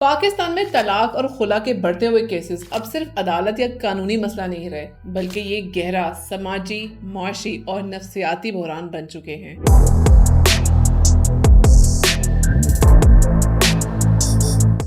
پاکستان میں طلاق اور خلا کے بڑھتے ہوئے کیسز اب صرف عدالت یا قانونی مسئلہ نہیں رہے، بلکہ یہ گہرا سماجی، معاشی اور نفسیاتی بحران بن چکے ہیں۔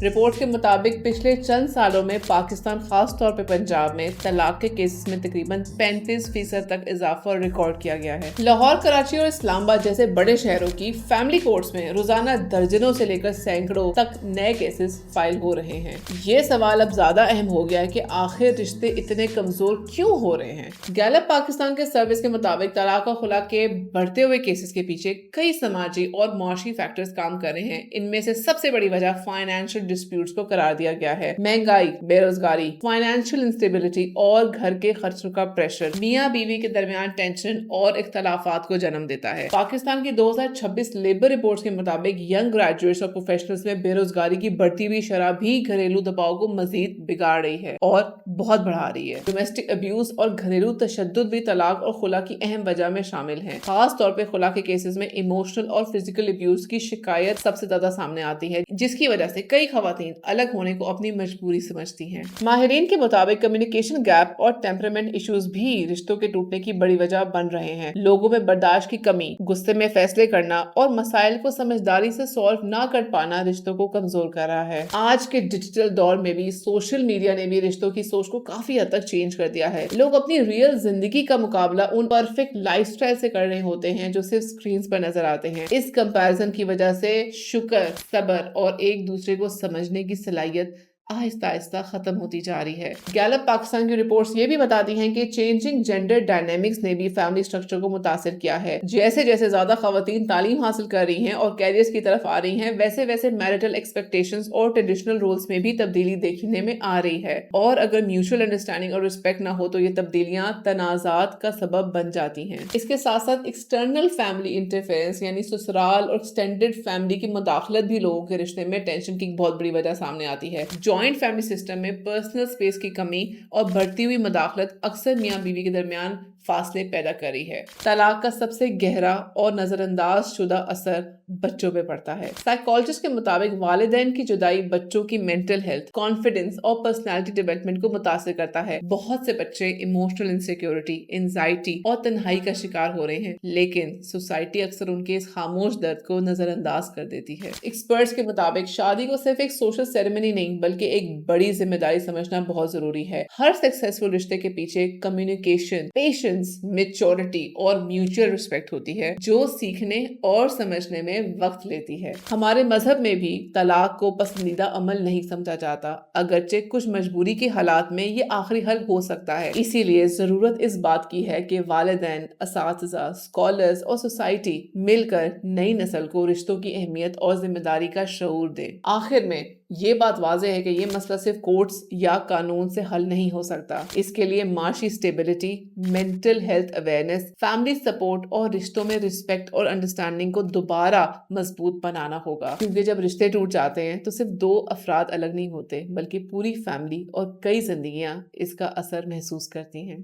رپورٹ کے مطابق پچھلے چند سالوں میں پاکستان، خاص طور پہ پنجاب میں طلاق کے کیسز میں تقریباً 35% تک اضافہ ریکارڈ کیا گیا ہے۔ لاہور، کراچی اور اسلام آباد جیسے بڑے شہروں کی فیملی کورٹس میں روزانہ درجنوں سے لے کر سینکڑوں تک نئے کیسز فائل ہو رہے ہیں۔ یہ سوال اب زیادہ اہم ہو گیا ہے کہ آخر رشتے اتنے کمزور کیوں ہو رہے ہیں؟ گیلپ پاکستان کے سروس کے مطابق طلاق اور خلا کے بڑھتے ہوئے کیسز کے پیچھے کئی سماجی اور معاشی فیکٹرز کام کر رہے ہیں۔ ان میں سے سب سے بڑی وجہ فائنینشیل ڈسپیوٹس کو قرار دیا گیا ہے۔ مہنگائی، بے روزگاری، فائنینشیل انسٹیبلٹی اور گھر کے خرچوں کا پریشر میاں بیوی کے درمیان ٹینشن اور اختلافات کو جنم دیتا ہے۔ پاکستان کی 2026 لیبر رپورٹس کے مطابق ینگ گریجویٹس اور پروفیشنلز میں بے روزگاری کی بڑھتی ہوئی شرح بھی گھریلو دباؤ کو مزید بگاڑ رہی ہے اور بہت بڑھا رہی ہے۔ ڈومیسٹک ابیوز اور گھریلو تشدد بھی طلاق اور خلا کی اہم وجہ میں شامل ہیں۔ خاص طور پہ خلا کے کیسز میں ایموشنل اور فزیکل ابیوز کی شکایت سب سے زیادہ سامنے آتی ہے، جس کی وجہ سے کئی خواتین الگ ہونے کو اپنی مجبوری سمجھتی ہیں۔ ماہرین کے مطابق کمیونیکیشن گیپ اور ٹیمپرامنٹ ایشوز بھی رشتوں کے ٹوٹنے کی بڑی وجہ بن رہے ہیں۔ لوگوں میں برداشت کی کمی، غصے میں فیصلے کرنا اور مسائل کو سمجھداری سے سالو نہ کر پانا رشتوں کو کمزور کر رہا ہے۔ آج کے ڈیجیٹل دور میں بھی سوشل میڈیا نے بھی رشتوں کی سوچ کو کافی حد تک چینج کر دیا ہے۔ لوگ اپنی ریئل زندگی کا مقابلہ ان پرفیکٹ لائف سٹائل سے کر رہے ہوتے ہیں جو صرف سکرینز پر نظر آتے ہیں۔ اس کمپیرزن کی وجہ سے شکر، صبر اور ایک دوسرے کو سمجھنے کی صلاحیت آہستہ آہستہ ختم ہوتی جا رہی ہے۔ گیلپ پاکستان کی رپورٹس یہ بھی بتاتی ہیں کہ چینجنگ جینڈر ڈائنامکس نے بھی فیملی سٹرکچر کو متاثر کیا ہے۔ جیسے جیسے زیادہ خواتین تعلیم حاصل کر رہی ہیں اور کیریئرز کی طرف آ رہی ہیں، ویسے ویسے میرٹل ایکسپیکٹیشنز اور ٹریڈیشنل رولز میں بھی تبدیلی دیکھنے میں آ رہی ہے، اور اگر میوچل انڈرسٹینڈنگ اور رسپیکٹ نہ ہو تو یہ تبدیلیاں تنازعات کا سبب بن جاتی ہیں۔ اس کے ساتھ ساتھ ایکسٹرنل فیملی انٹرفیئرنس یعنی سسرال اور ایکسٹینڈڈ فیملی کی مداخلت بھی لوگوں کے رشتے میں ٹینشن کی بہت بڑی وجہ سامنے آتی ہے۔ جوائنٹ فیملی سسٹم میں پرسنل سپیس کی کمی اور بڑھتی ہوئی مداخلت اکثر میاں بیوی کے درمیان فاصلے پیدا کر رہی ہے۔ طلاق کا سب سے گہرا اور نظر انداز شدہ اثر بچوں پہ پڑتا ہے۔ سائیکالوجسٹ کے مطابق والدین کی جدائی بچوں کی مینٹل ہیلتھ، کانفیڈنس اور پرسنالٹی ڈیولپمنٹ کو متاثر کرتا ہے۔ بہت سے بچے ایموشنل انسیکیورٹی، انزائٹی اور تنہائی کا شکار ہو رہے ہیں، لیکن سوسائٹی اکثر ان کے اس خاموش درد کو نظر انداز کر دیتی ہے۔ ایکسپرٹس کے مطابق شادی کو صرف ایک سوشل سیریمنی نہیں بلکہ ایک بڑی ذمہ داری سمجھنا بہت ضروری ہے۔ ہر سکسیسفل رشتے کے پیچھے کمیونیکیشن، پیشنس، میچورٹی اور میوچل ریسپیکٹ ہوتی ہے، جو سیکھنے اور سمجھنے میں وقت لیتی ہے۔ ہمارے مذہب میں بھی طلاق کو پسندیدہ عمل نہیں سمجھا جاتا، اگرچہ کچھ مجبوری کے حالات میں یہ آخری حل ہو سکتا ہے۔ اسی لیے ضرورت اس بات کی ہے کہ والدین، اساتذہ، اسکالرز اور سوسائٹی مل کر نئی نسل کو رشتوں کی اہمیت اور ذمہ داری کا شعور دیں۔ آخر میں یہ بات واضح ہے کہ یہ مسئلہ صرف کورٹس یا قانون سے حل نہیں ہو سکتا۔ اس کے لیے معاشی stability, mental health awareness, family support اور رشتوں میں رسپیکٹ اور انڈرسٹینڈنگ کو دوبارہ مضبوط بنانا ہوگا، کیونکہ جب رشتے ٹوٹ جاتے ہیں تو صرف دو افراد الگ نہیں ہوتے بلکہ پوری فیملی اور کئی زندگیاں اس کا اثر محسوس کرتی ہیں۔